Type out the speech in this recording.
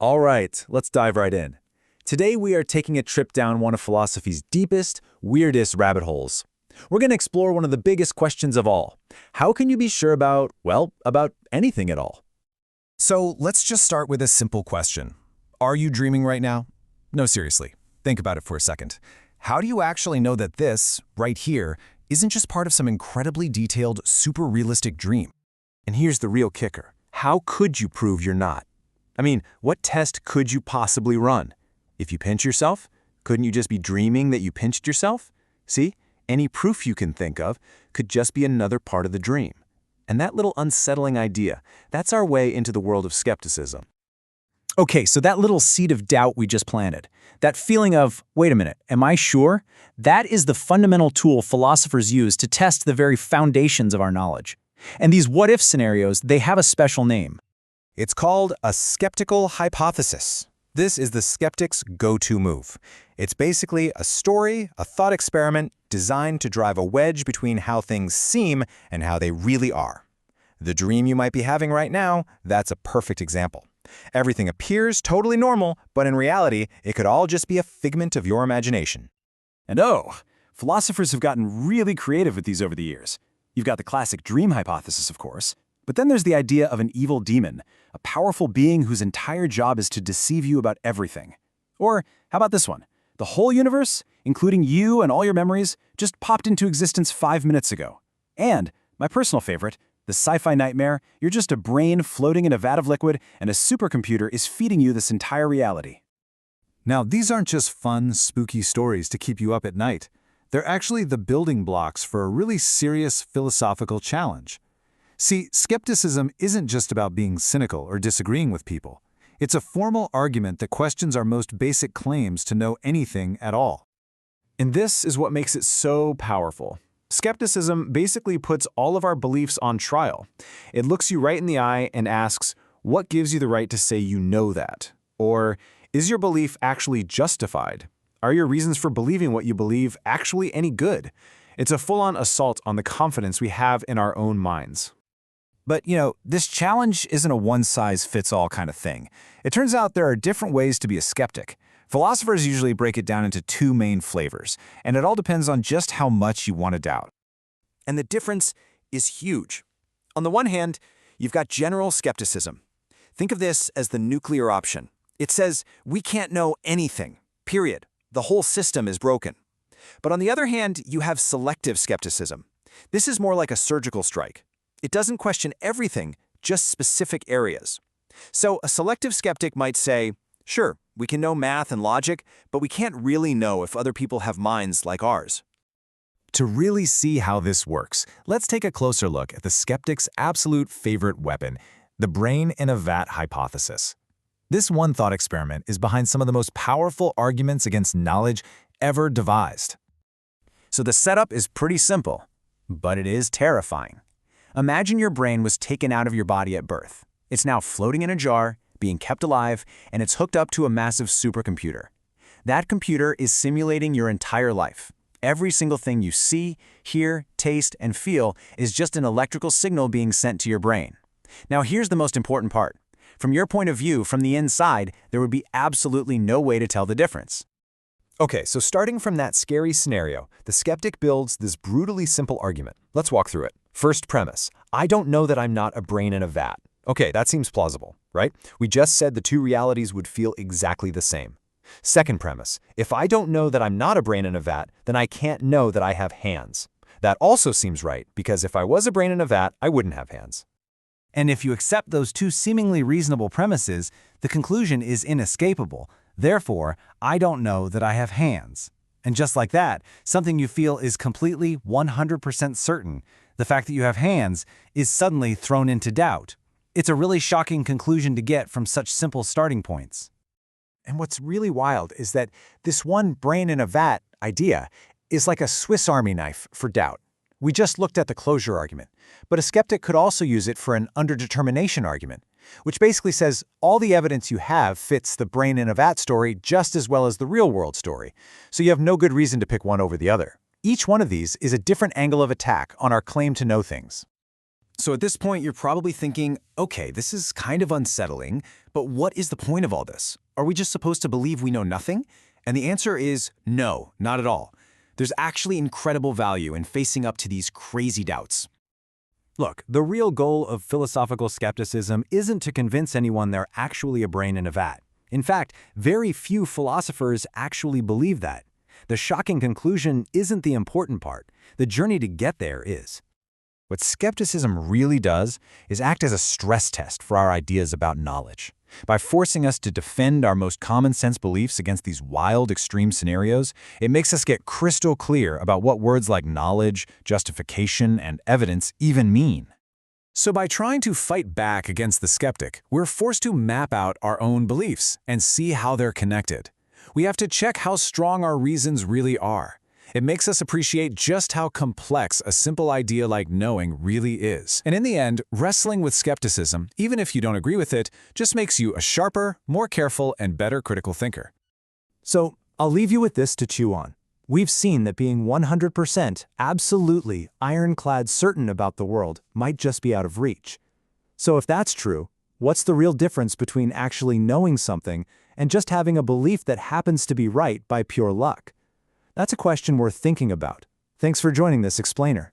All right, let's dive right in. Today we are taking a trip down one of philosophy's deepest, weirdest rabbit holes. We're going to explore one of the biggest questions of all. How can you be sure about, well, about anything at all? So let's just start with a simple question. Are you dreaming right now? No, seriously. Think about it for a second. How do you actually know that this, right here, isn't just part of some incredibly detailed, super realistic dream? And here's the real kicker. How could you prove you're not? I mean, what test could you possibly run? If you pinch yourself, couldn't you just be dreaming that you pinched yourself? See, any proof you can think of could just be another part of the dream. And that little unsettling idea, that's our way into the world of skepticism. Okay, so that little seed of doubt we just planted, that feeling of, wait a minute, am I sure? That is the fundamental tool philosophers use to test the very foundations of our knowledge. And these what-if scenarios, they have a special name. It's called a skeptical hypothesis. This is the skeptic's go-to move. It's basically a story, a thought experiment designed to drive a wedge between how things seem and how they really are. The dream you might be having right now, that's a perfect example. Everything appears totally normal, but in reality, it could all just be a figment of your imagination. And philosophers have gotten really creative with these over the years. You've got the classic dream hypothesis, of course, but then there's the idea of an evil demon, a powerful being whose entire job is to deceive you about everything. Or how about this one? The whole universe, including you and all your memories, just popped into existence 5 minutes ago. And, my personal favorite, the sci-fi nightmare, you're just a brain floating in a vat of liquid and a supercomputer is feeding you this entire reality. Now, these aren't just fun, spooky stories to keep you up at night. They're actually the building blocks for a really serious philosophical challenge. See, skepticism isn't just about being cynical or disagreeing with people. It's a formal argument that questions our most basic claims to know anything at all. And this is what makes it so powerful. Skepticism basically puts all of our beliefs on trial. It looks you right in the eye and asks, what gives you the right to say you know that? Or, is your belief actually justified? Are your reasons for believing what you believe actually any good? It's a full-on assault on the confidence we have in our own minds. But, this challenge isn't a one-size-fits-all kind of thing. It turns out there are different ways to be a skeptic. Philosophers usually break it down into two main flavors, and it all depends on just how much you want to doubt. And the difference is huge. On the one hand, you've got general skepticism. Think of this as the nuclear option. It says, we can't know anything, period. The whole system is broken. But on the other hand, you have selective skepticism. This is more like a surgical strike. It doesn't question everything, just specific areas. So a selective skeptic might say, sure, we can know math and logic, but we can't really know if other people have minds like ours. To really see how this works, let's take a closer look at the skeptic's absolute favorite weapon, the brain in a vat hypothesis. This one thought experiment is behind some of the most powerful arguments against knowledge ever devised. So the setup is pretty simple, but it is terrifying. Imagine your brain was taken out of your body at birth. It's now floating in a jar, being kept alive, and it's hooked up to a massive supercomputer. That computer is simulating your entire life. Every single thing you see, hear, taste, and feel is just an electrical signal being sent to your brain. Now here's the most important part. From your point of view, from the inside, there would be absolutely no way to tell the difference. Okay, so starting from that scary scenario, the skeptic builds this brutally simple argument. Let's walk through it. First premise, I don't know that I'm not a brain in a vat. Okay, that seems plausible, right? We just said the two realities would feel exactly the same. Second premise, if I don't know that I'm not a brain in a vat, then I can't know that I have hands. That also seems right, because if I was a brain in a vat, I wouldn't have hands. And if you accept those two seemingly reasonable premises, the conclusion is inescapable. Therefore, I don't know that I have hands. And just like that, something you feel is completely 100% certain, the fact that you have hands, is suddenly thrown into doubt. It's a really shocking conclusion to get from such simple starting points. And what's really wild is that this one brain in a vat idea is like a Swiss Army knife for doubt. We just looked at the closure argument, but a skeptic could also use it for an underdetermination argument, which basically says all the evidence you have fits the brain in a vat story just as well as the real-world story, so you have no good reason to pick one over the other. Each one of these is a different angle of attack on our claim to know things. So at this point, you're probably thinking, okay, this is kind of unsettling, but what is the point of all this? Are we just supposed to believe we know nothing? And the answer is no, not at all. There's actually incredible value in facing up to these crazy doubts. Look, the real goal of philosophical skepticism isn't to convince anyone they're actually a brain in a vat. In fact, very few philosophers actually believe that. The shocking conclusion isn't the important part. The journey to get there is. What skepticism really does is act as a stress test for our ideas about knowledge. By forcing us to defend our most common-sense beliefs against these wild, extreme scenarios, it makes us get crystal clear about what words like knowledge, justification, and evidence even mean. So by trying to fight back against the skeptic, we're forced to map out our own beliefs and see how they're connected. We have to check how strong our reasons really are. It makes us appreciate just how complex a simple idea like knowing really is. And in the end, wrestling with skepticism, even if you don't agree with it, just makes you a sharper, more careful, and better critical thinker. So, I'll leave you with this to chew on. We've seen that being 100% absolutely ironclad certain about the world might just be out of reach. So if that's true, what's the real difference between actually knowing something and just having a belief that happens to be right by pure luck? That's a question worth thinking about. Thanks for joining this explainer.